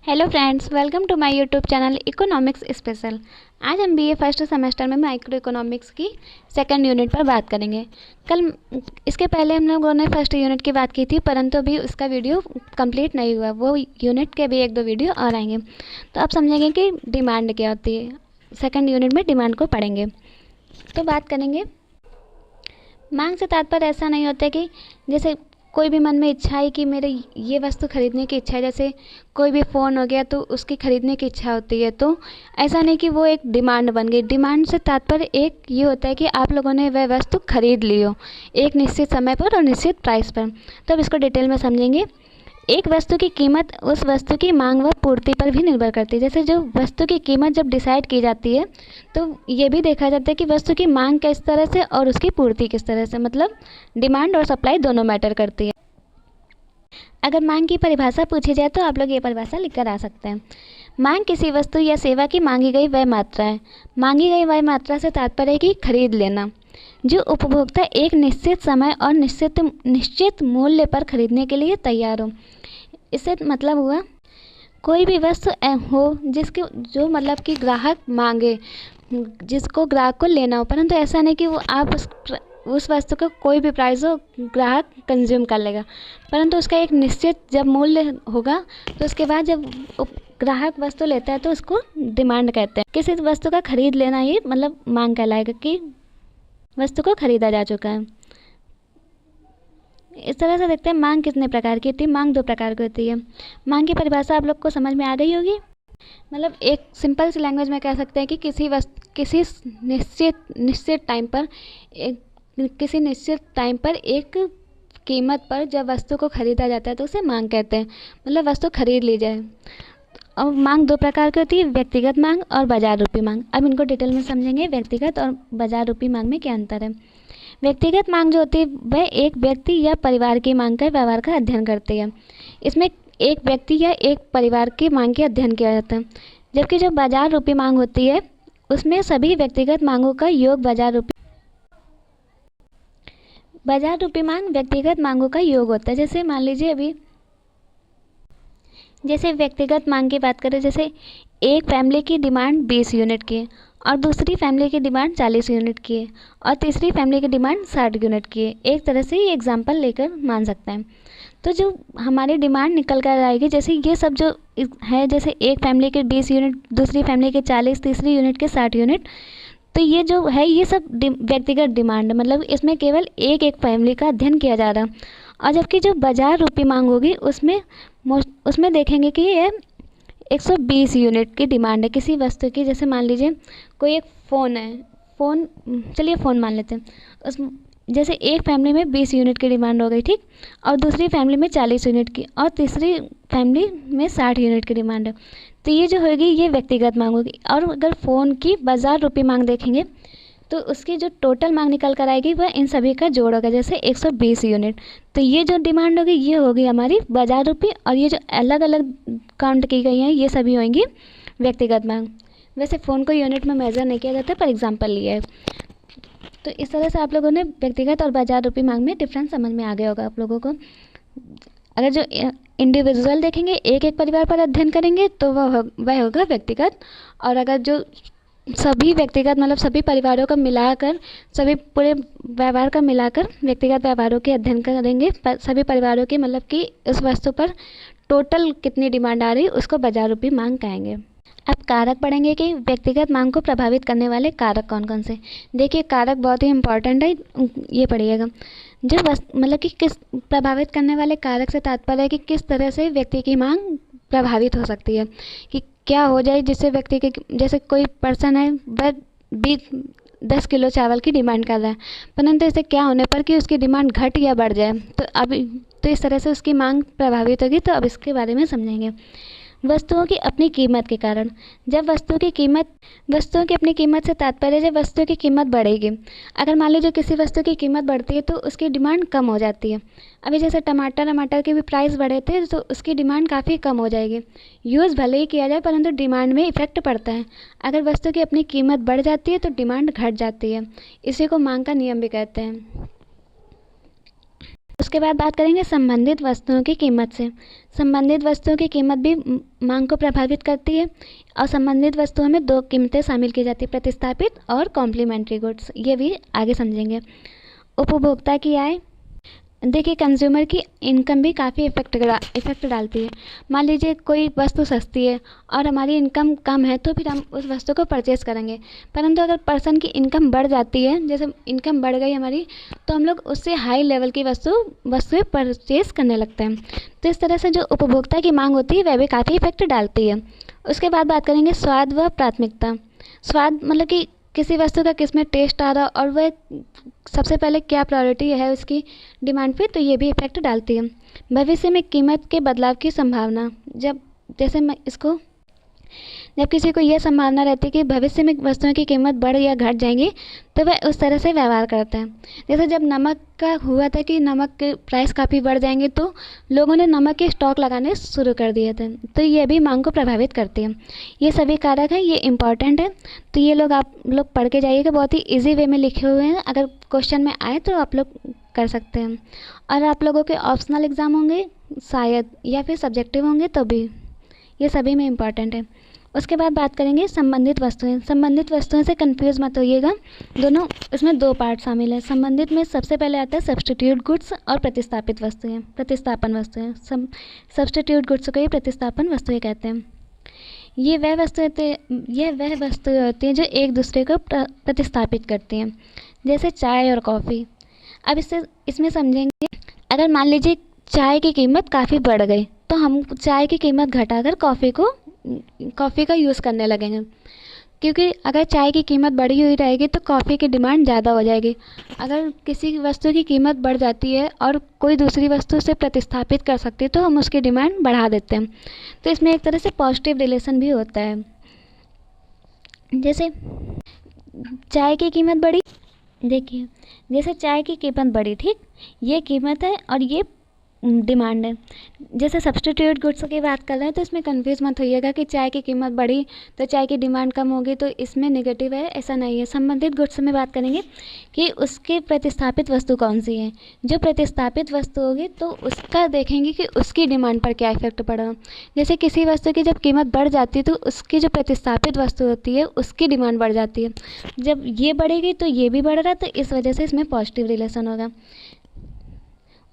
Hello friends, welcome to my YouTube channel economics special. आज हम BA first semester में micro economics की second unit पर बात करेंगे। कल इसके पहले हम लोगों ने फर्स्ट यूनिट की बात की थी, परंतु अभी उसका वीडियो कंप्लीट नहीं हुआ। वो यूनिट के भी एक दो वीडियो और आएंगे, तो आप समझेंगे कि डिमांड क्या होती है। सेकेंड यूनिट में डिमांड को पढ़ेंगे। तो बात करेंगे, मांग से तात्पर्य ऐसा नहीं होता कि जैसे कोई भी मन में इच्छा है कि मेरे ये वस्तु खरीदने की इच्छा है, जैसे कोई भी फ़ोन हो गया तो उसकी खरीदने की इच्छा होती है, तो ऐसा नहीं कि वो एक डिमांड बन गई। डिमांड से तात्पर्य एक ये होता है कि आप लोगों ने वह वस्तु खरीद ली हो एक निश्चित समय पर और निश्चित प्राइस पर। तो अब इसको डिटेल में समझेंगे। एक वस्तु की कीमत उस वस्तु की मांग व पूर्ति पर भी निर्भर करती है। जैसे जो वस्तु की कीमत जब डिसाइड की जाती है तो ये भी देखा जाता है कि वस्तु की मांग किस तरह से और उसकी पूर्ति किस तरह से, मतलब डिमांड और सप्लाई दोनों मैटर करती है। अगर मांग की परिभाषा पूछी जाए तो आप लोग ये परिभाषा लिख कर आ सकते हैं। मांग किसी वस्तु या सेवा की मांगी गई वह मात्रा है। मांगी गई वह मात्रा से तात्पर्य है कि खरीद लेना, जो उपभोक्ता एक निश्चित समय और निश्चित मूल्य पर खरीदने के लिए तैयार हो। इससे मतलब हुआ कोई भी वस्तु हो जिसके जो मतलब कि ग्राहक मांगे, जिसको ग्राहक को लेना हो, परंतु ऐसा नहीं कि वो आप उस वस्तु का कोई भी प्राइस हो ग्राहक कंज्यूम कर लेगा, परंतु उसका एक निश्चित जब मूल्य होगा तो उसके बाद जब ग्राहक वस्तु लेता है तो उसको डिमांड कहते हैं। किसी वस्तु का खरीद लेना ये मतलब मांग कहलाएगा कि वस्तु को खरीदा जा चुका है। इस तरह से देखते हैं मांग कितने प्रकार की होती है। मांग दो प्रकार की होती है। मांग की परिभाषा आप लोग को समझ में आ गई होगी। मतलब एक सिंपल सी लैंग्वेज में कह सकते हैं कि किसी निश्चित टाइम पर एक कीमत पर जब वस्तु को खरीदा जाता है तो उसे मांग कहते हैं, मतलब वस्तु खरीद ली जाए। और मांग दो प्रकार की होती है, व्यक्तिगत मांग और बाजार रूपी मांग। अब इनको डिटेल में समझेंगे, व्यक्तिगत और बाजार रूपी मांग में क्या अंतर है। व्यक्तिगत मांग जो होती है वह एक व्यक्ति या परिवार की मांग का व्यवहार का अध्ययन करती है। इसमें एक व्यक्ति या एक परिवार की मांग के अध्ययन किया जाता है। जबकि जो बाजार रूपी मांग होती है उसमें सभी व्यक्तिगत मांगों का योग बाजार रूपी मांग व्यक्तिगत मांगों का योग होता है। जैसे मान लीजिए अभी जैसे व्यक्तिगत मांग की बात करें, जैसे एक फैमिली की डिमांड 20 यूनिट की है और दूसरी फैमिली की डिमांड 40 यूनिट की है और तीसरी फैमिली की डिमांड 60 यूनिट की है। एक तरह से ये एग्जांपल लेकर मान सकते हैं। तो जो हमारी डिमांड निकल कर आएगी, जैसे ये सब जो है, जैसे एक फैमिली के 20 यूनिट, दूसरी फैमिली के 40, तीसरी यूनिट के 60 यूनिट, तो ये जो है ये सब व्यक्तिगत डिमांड, मतलब इसमें केवल एक एक फैमिली का अध्ययन किया जा रहा है। और जबकि जो बाजार रूपी मांग होगी उसमें देखेंगे कि ये 120 यूनिट की डिमांड है किसी वस्तु की। जैसे मान लीजिए कोई एक फ़ोन है, चलिए फ़ोन मान लेते हैं। उस जैसे एक फैमिली में 20 यूनिट की डिमांड हो गई, ठीक, और दूसरी फैमिली में 40 यूनिट की और तीसरी फैमिली में 60 यूनिट की डिमांड है। तो ये जो होगी ये व्यक्तिगत मांग होगी। और अगर फ़ोन की बाजार रूपी मांग देखेंगे तो उसकी जो टोटल मांग निकल कर आएगी वह इन सभी का जोड़ होगा, जैसे 120 यूनिट। तो ये जो डिमांड होगी ये होगी हमारी बाजार रूपी, और ये जो अलग अलग काउंट की गई हैं ये सभी होंगी व्यक्तिगत मांग। वैसे फ़ोन को यूनिट में मेज़र नहीं किया जाता, पर एग्जांपल लिया है। तो इस तरह से आप लोगों ने व्यक्तिगत और बाजार रूपी मांग में डिफरेंस समझ में आ गया होगा आप लोगों को। अगर जो इंडिविजुअल देखेंगे, एक एक परिवार पर अध्ययन करेंगे तो वह होगा व्यक्तिगत। और अगर जो सभी व्यक्तिगत मतलब सभी परिवारों का मिलाकर, सभी पूरे व्यवहार का मिलाकर व्यक्तिगत व्यवहारों के अध्ययन करेंगे, सभी परिवारों की मतलब कि उस वस्तु पर टोटल कितनी डिमांड आ रही उसको बाजार रूपी मांग कहेंगे। अब कारक पढ़ेंगे कि व्यक्तिगत मांग को प्रभावित करने वाले कारक कौन कौन से। देखिए कारक बहुत ही इंपॉर्टेंट है, ये पढ़िएगा। जो मतलब कि किस प्रभावित करने वाले कारक से तात्पर्य है कि किस तरह से व्यक्ति की मांग प्रभावित हो सकती है, कि क्या हो जाए जिससे व्यक्ति के, जैसे कोई पर्सन है वह 10 किलो चावल की डिमांड कर रहा है, परंतु इससे क्या होने पर कि उसकी डिमांड घट या बढ़ जाए, तो इस तरह से उसकी मांग प्रभावित होगी। तो अब इसके बारे में समझेंगे। वस्तुओं की अपनी कीमत के कारण, जब वस्तुओं की अपनी कीमत से तात्पर्य जब वस्तु की कीमत बढ़ेगी। अगर मान लीजिए किसी वस्तु की कीमत बढ़ती है तो उसकी डिमांड कम हो जाती है। अभी जैसे टमाटर के भी प्राइस बढ़े थे तो उसकी डिमांड काफ़ी कम हो जाएगी। यूज़ भले ही किया जाए परंतु डिमांड में इफेक्ट पड़ता है। अगर वस्तु की अपनी कीमत बढ़ जाती है तो डिमांड घट जाती है। इसी को मांग का नियम भी कहते हैं। उसके बाद बात करेंगे संबंधित वस्तुओं की कीमत से। संबंधित वस्तुओं की कीमत भी मांग को प्रभावित करती है और संबंधित वस्तुओं में दो कीमतें शामिल की जाती है, प्रतिस्थापित और कॉम्प्लीमेंट्री गुड्स। ये भी आगे समझेंगे। उपभोक्ता की आय, देखिए कंज्यूमर की इनकम भी काफ़ी इफ़ेक्ट डालती है। मान लीजिए कोई वस्तु सस्ती है और हमारी इनकम कम है तो फिर हम उस वस्तु को परचेज़ करेंगे, परंतु अगर पर्सन की इनकम बढ़ जाती है, जैसे इनकम बढ़ गई हमारी, तो हम लोग उससे हाई लेवल की वस्तुएं परचेज़ करने लगते हैं। तो इस तरह से जो उपभोक्ता की मांग होती है वह भी काफ़ी इफ़ेक्ट डालती है। उसके बाद बात करेंगे स्वाद व प्राथमिकता। स्वाद मतलब कि किसी वस्तु का किस में टेस्ट आ रहा और वह सबसे पहले क्या प्रायोरिटी है उसकी डिमांड पे, तो ये भी इफ़ेक्ट डालती है। भविष्य में कीमत के बदलाव की संभावना, जब किसी को यह संभावना रहती है कि भविष्य में वस्तुओं की कीमत बढ़ या घट जाएंगी, तो वह उस तरह से व्यवहार करता है। जैसे जब नमक का हुआ था कि नमक के प्राइस काफ़ी बढ़ जाएंगे, तो लोगों ने नमक के स्टॉक लगाने शुरू कर दिए थे। तो ये भी मांग को प्रभावित करती है। ये सभी कारक हैं, ये इम्पॉर्टेंट है, तो ये आप लोग पढ़ के जाइएगा। बहुत ही ईजी वे में लिखे हुए हैं, अगर क्वेश्चन में आए तो आप लोग कर सकते हैं। और आप लोगों के ऑप्शनल एग्ज़ाम होंगे शायद, या फिर सब्जेक्टिव होंगे, तो भी ये सभी में इम्पॉर्टेंट है। उसके बाद बात करेंगे संबंधित वस्तुएं। संबंधित वस्तुओं से कंफ्यूज मत होइएगा, दोनों इसमें दो पार्ट शामिल है। संबंधित में सबसे पहले आता है सब्स्टिट्यूट गुड्स और प्रतिस्थापन वस्तुएं। सब्स्टिट्यूट गुड्स को ही प्रतिस्थापन वस्तुएं कहते हैं। यह वह वस्तुएं होती हैं जो एक दूसरे को प्रतिस्थापित करती हैं, जैसे चाय और कॉफ़ी। अब इसमें समझेंगे, अगर मान लीजिए चाय की कीमत काफ़ी बढ़ गई, तो हम चाय की कीमत घटाकर कॉफ़ी का यूज़ करने लगेंगे, क्योंकि अगर चाय की कीमत बढ़ी हुई रहेगी तो कॉफ़ी की डिमांड ज़्यादा हो जाएगी। अगर किसी वस्तु की कीमत बढ़ जाती है और कोई दूसरी वस्तु से प्रतिस्थापित कर सकती है, तो हम उसकी डिमांड बढ़ा देते हैं। तो इसमें एक तरह से पॉजिटिव रिलेशन भी होता है। जैसे चाय की कीमत बढ़ी, देखिए जैसे चाय की कीमत बढ़ी, ठीक, ये कीमत है और ये डिमांड है। जैसे सब्स्टिट्यूट गुड्स की बात कर रहे हैं, तो इसमें कंफ्यूज मत होइएगा कि चाय की कीमत बढ़ी तो चाय की डिमांड कम होगी, तो इसमें नेगेटिव है, ऐसा नहीं है। संबंधित गुड्स में बात करेंगे कि उसकी प्रतिस्थापित वस्तु कौन सी है। जो प्रतिस्थापित वस्तु होगी तो उसका देखेंगे कि उसकी डिमांड पर क्या इफेक्ट पड़ा। जैसे किसी वस्तु की जब कीमत बढ़ जाती है तो उसकी जो प्रतिस्थापित वस्तु होती है उसकी डिमांड बढ़ जाती है। जब ये बढ़ेगी तो ये भी बढ़ रहा है, तो इस वजह से इसमें पॉजिटिव रिलेशन होगा।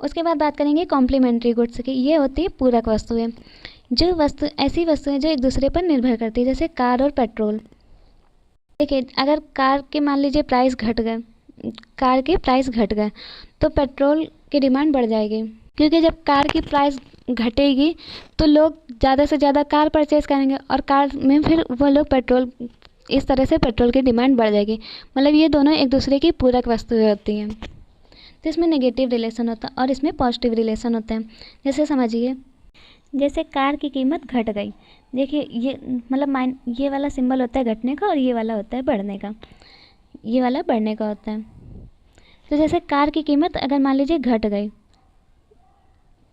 उसके बाद बात करेंगे कॉम्प्लीमेंट्री गुड्स की। ये होती है पूरक वस्तुएं। ऐसी वस्तुएं जो एक दूसरे पर निर्भर करती है, जैसे कार और पेट्रोल। देखिए अगर कार के मान लीजिए कार के प्राइस घट गए तो पेट्रोल की डिमांड बढ़ जाएगी, क्योंकि जब कार की प्राइस घटेगी तो लोग ज़्यादा से ज़्यादा कार परचेज़ करेंगे और कार में फिर वो लोग पेट्रोल, इस तरह से पेट्रोल की डिमांड बढ़ जाएगी। मतलब ये दोनों एक दूसरे की पूरक वस्तुएं होती हैं। तो इसमें नेगेटिव रिलेशन होता है और इसमें पॉजिटिव रिलेशन होते हैं। जैसे समझिए, जैसे कार की कीमत घट गई, देखिए ये मतलब ये वाला सिंबल होता है घटने का और ये वाला होता है बढ़ने का, ये वाला बढ़ने का होता है। तो जैसे कार की कीमत अगर मान लीजिए घट गई,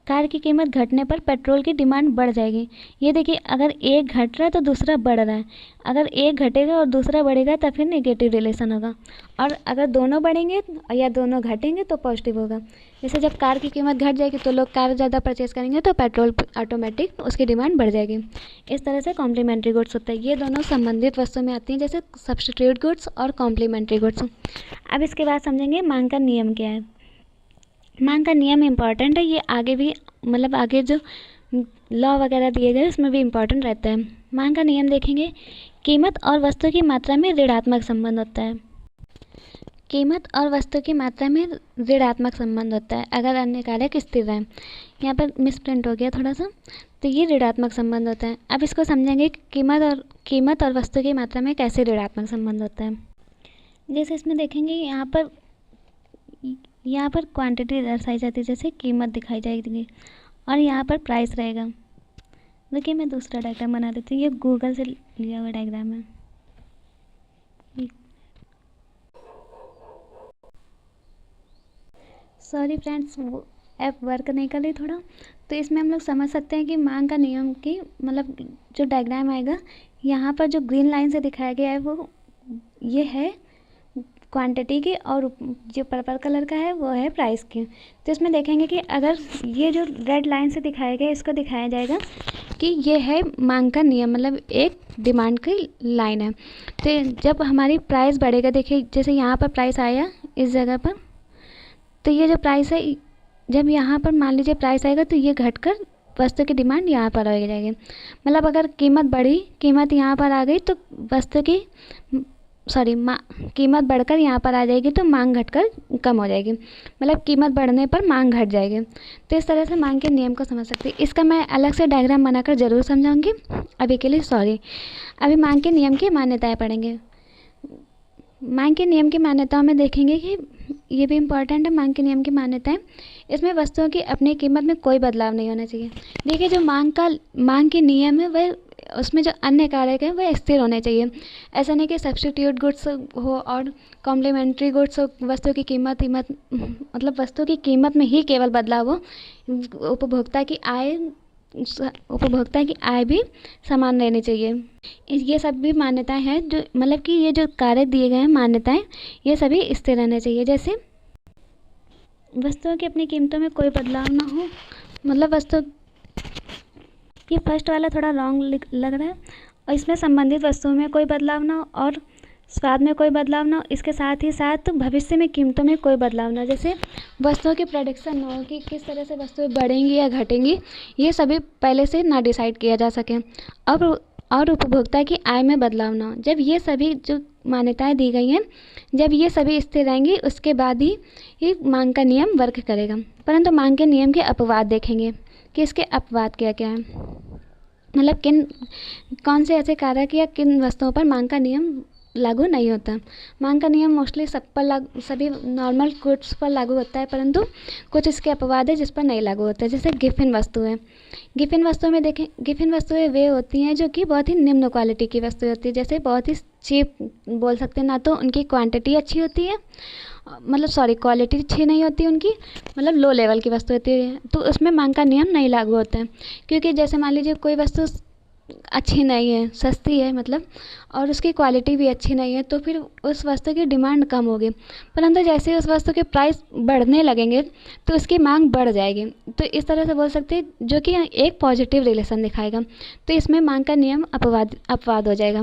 कार की कीमत घटने पर पेट्रोल की डिमांड बढ़ जाएगी। ये देखिए अगर एक घट रहा है तो दूसरा बढ़ रहा है, अगर एक घटेगा और दूसरा बढ़ेगा तब फिर नेगेटिव रिलेशन होगा, और अगर दोनों बढ़ेंगे या दोनों घटेंगे तो पॉजिटिव होगा। जैसे जब कार की कीमत घट जाएगी तो लोग कार ज़्यादा परचेज़ करेंगे तो पेट्रोल ऑटोमेटिक उसकी डिमांड बढ़ जाएगी। इस तरह से कॉम्प्लीमेंट्री गुड्स होता है। ये दोनों संबंधित वस्तुओं में आती हैं, जैसे सब्स्टिट्यूट गुड्स और कॉम्प्लीमेंट्री गुड्स। अब इसके बाद समझेंगे मांग का नियम क्या है। मांग का नियम इम्पॉर्टेंट है, ये आगे भी मतलब आगे जो लॉ वगैरह दिए गए उसमें भी इम्पॉर्टेंट रहता है। मांग का नियम देखेंगे, कीमत और वस्तु की मात्रा में ऋणात्मक संबंध होता है। कीमत और वस्तु की मात्रा में ऋणात्मक संबंध होता है अगर अन्य कारक स्थिर रहें। यहाँ पर मिसप्रिंट हो गया थोड़ा सा, तो ये ऋणात्मक संबंध होता है। अब इसको समझेंगे कीमत और वस्तु की मात्रा में कैसे ऋणात्मक संबंध होता है। जैसे इसमें देखेंगे यहाँ पर क्वांटिटी दर्शाई जाती है, जैसे कीमत दिखाई जाएगी और यहाँ पर प्राइस रहेगा। देखिए मैं दूसरा डायग्राम बना देती हूँ, ये गूगल से लिया हुआ डायग्राम है। सॉरी फ्रेंड्स, वो ऐप वर्क नहीं कर रही थोड़ा, तो इसमें हम लोग समझ सकते हैं कि मांग का नियम की मतलब जो डायग्राम आएगा, यहाँ पर जो ग्रीन लाइन से दिखाया गया है वो ये है क्वांटिटी की, और जो पर्पल कलर का है वो है प्राइस की। तो इसमें देखेंगे कि अगर ये जो रेड लाइन से दिखाया गया इसको दिखाया जाएगा कि ये है मांग का नियम, मतलब एक डिमांड की लाइन है। तो जब हमारी प्राइस बढ़ेगा, देखिए जैसे यहाँ पर प्राइस आया इस जगह पर, तो ये जो प्राइस है, जब यहाँ पर मान लीजिए प्राइस आएगा तो ये घटकर वस्तु की डिमांड यहाँ पर आ जाएगी। मतलब अगर कीमत बढ़ी, कीमत यहाँ पर आ गई तो वस्तु की कीमत बढ़कर यहाँ पर आ जाएगी तो मांग घटकर कम हो जाएगी, मतलब कीमत बढ़ने पर मांग घट जाएगी। तो इस तरह से मांग के नियम को समझ सकते हैं। इसका मैं अलग से डायग्राम बनाकर ज़रूर समझाऊंगी, अभी के लिए सॉरी। अभी मांग के नियम की मान्यताएं पढ़ेंगे। मांग के नियम की मान्यताओं में देखेंगे कि ये भी इम्पॉर्टेंट है, मांग के नियम की मान्यताएं। इसमें वस्तुओं की अपनी कीमत में कोई बदलाव नहीं होना चाहिए। देखिए जो मांग के नियम है वह, उसमें जो अन्य कारक हैं वह स्थिर होने चाहिए। ऐसा नहीं कि सब्स्टिट्यूट गुड्स हो और कॉम्प्लीमेंट्री गुड्स हो, वस्तु की कीमत मतलब वस्तु की कीमत में ही केवल बदलाव हो। उपभोक्ता की आय भी समान रहनी चाहिए। ये सब भी मान्यताएं हैं जो, मतलब कि ये जो कारक दिए गए हैं मान्यताएं, ये सभी स्थिर रहने चाहिए। जैसे वस्तुओं की अपनी कीमतों में कोई बदलाव ना हो, मतलब वस्तु, ये फर्स्ट वाला थोड़ा रॉन्ग लग रहा है, और इसमें संबंधित वस्तुओं में कोई बदलाव ना हो और स्वाद में कोई बदलाव ना हो, इसके साथ ही साथ भविष्य में कीमतों में कोई बदलाव ना हो। जैसे वस्तुओं की प्रेडिक्शन ना हो कि किस तरह से वस्तुएं बढ़ेंगी या घटेंगी, ये सभी पहले से ना डिसाइड किया जा सके। अब और उपभोक्ता की आय में बदलाव ना हो। जब ये सभी जो मान्यताएं दी गई हैं, जब ये सभी स्थिर रहेंगी उसके बाद ही ये मांग का नियम वर्क करेगा। परंतु मांग के नियम के अपवाद देखेंगे कि इसके अपवाद क्या क्या है, मतलब कौन से ऐसे कारक या किन वस्तुओं पर मांग का नियम लागू नहीं होता। मांग का नियम मोस्टली सब पर सभी नॉर्मल गुड्स पर लागू होता है, परंतु कुछ इसके अपवाद है जिस पर नहीं लागू होता है। जैसे गिफिन वस्तुएं, गिफिन वस्तुओं में देखें, गिफिन वस्तुएं वे होती हैं जो कि बहुत ही निम्न क्वालिटी की वस्तुएं होती है, जैसे बहुत ही चीप बोल सकते हैं। ना तो उनकी क्वांटिटी अच्छी होती है, मतलब क्वालिटी अच्छी नहीं होती उनकी, मतलब लो लेवल की वस्तु होती है, तो उसमें मांग का नियम नहीं लागू होता है। क्योंकि जैसे मान लीजिए कोई वस्तु अच्छी नहीं है, सस्ती है मतलब, और उसकी क्वालिटी भी अच्छी नहीं है, तो फिर उस वस्तु की डिमांड कम होगी। परंतु जैसे उस वस्तु के प्राइस बढ़ने लगेंगे तो उसकी मांग बढ़ जाएगी। तो इस तरह से बोल सकते हैं, जो कि एक पॉजिटिव रिलेशन दिखाएगा। तो इसमें मांग का नियम अपवाद हो जाएगा।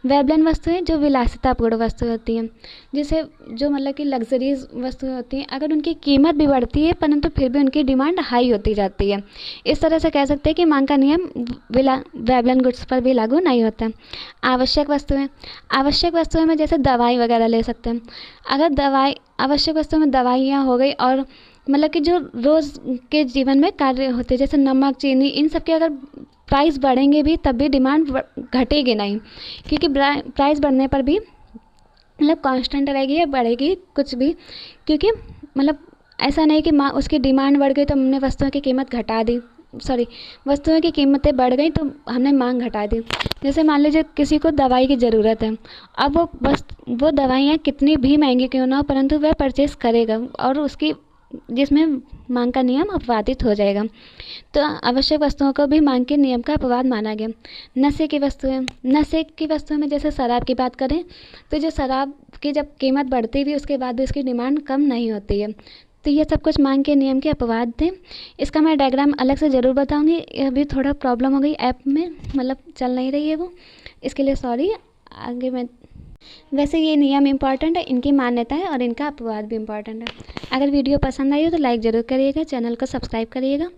वेबलेन वस्तुएं जो विलासितापूर्ण वस्तुएं होती हैं, जैसे जो मतलब कि लग्जरीज वस्तुएं होती हैं, अगर उनकी कीमत भी बढ़ती है परंतु फिर भी उनकी डिमांड हाई होती जाती है। इस तरह से कह सकते हैं कि मांग का नियम वेबलेन गुड्स पर भी लागू नहीं होता। आवश्यक वस्तुएं में जैसे दवाई वगैरह ले सकते हैं। अगर आवश्यक वस्तुओं में दवाइयाँ हो गई, और मतलब कि जो रोज़ के जीवन में कार्य होते हैं जैसे नमक, चीनी, इन सब के अगर प्राइस बढ़ेंगे भी तब भी डिमांड घटेगी नहीं, क्योंकि प्राइस बढ़ने पर भी मतलब कांस्टेंट रहेगी या बढ़ेगी कुछ भी, क्योंकि मतलब ऐसा नहीं कि उसकी डिमांड बढ़ गई तो हमने वस्तुओं की कीमत घटा दी, वस्तुओं की कीमतें बढ़ गई तो हमने मांग घटा दी। जैसे मान लीजिए किसी को दवाई की ज़रूरत है, अब वो दवाइयाँ कितनी भी महंगी क्यों ना हो, परंतु वह परचेस करेगा, और उसकी जिसमें मांग का नियम अपवादित हो जाएगा। तो आवश्यक वस्तुओं को भी मांग के नियम का अपवाद माना गया। नशे की वस्तुएं में जैसे शराब की बात करें, तो जो शराब की जब कीमत बढ़ती भी उसके बाद भी उसकी डिमांड कम नहीं होती है। तो ये सब कुछ मांग के नियम के अपवाद थे। इसका मैं डायग्राम अलग से ज़रूर बताऊंगी। अभी थोड़ा प्रॉब्लम हो गई ऐप में, मतलब चल नहीं रही है वो, इसके लिए सॉरी। आगे मैं, वैसे ये नियम इम्पॉर्टेंट है, इनकी मान्यता है और इनका अपवाद भी इम्पॉर्टेंट है। अगर वीडियो पसंद आई हो तो लाइक ज़रूर करिएगा, चैनल को सब्सक्राइब करिएगा,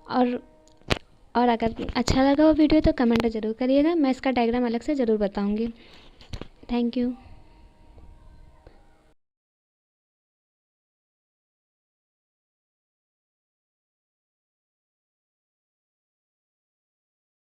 और अगर अच्छा लगा हो वीडियो तो कमेंट ज़रूर करिएगा। मैं इसका डायग्राम अलग से ज़रूर बताऊँगी। Thank you.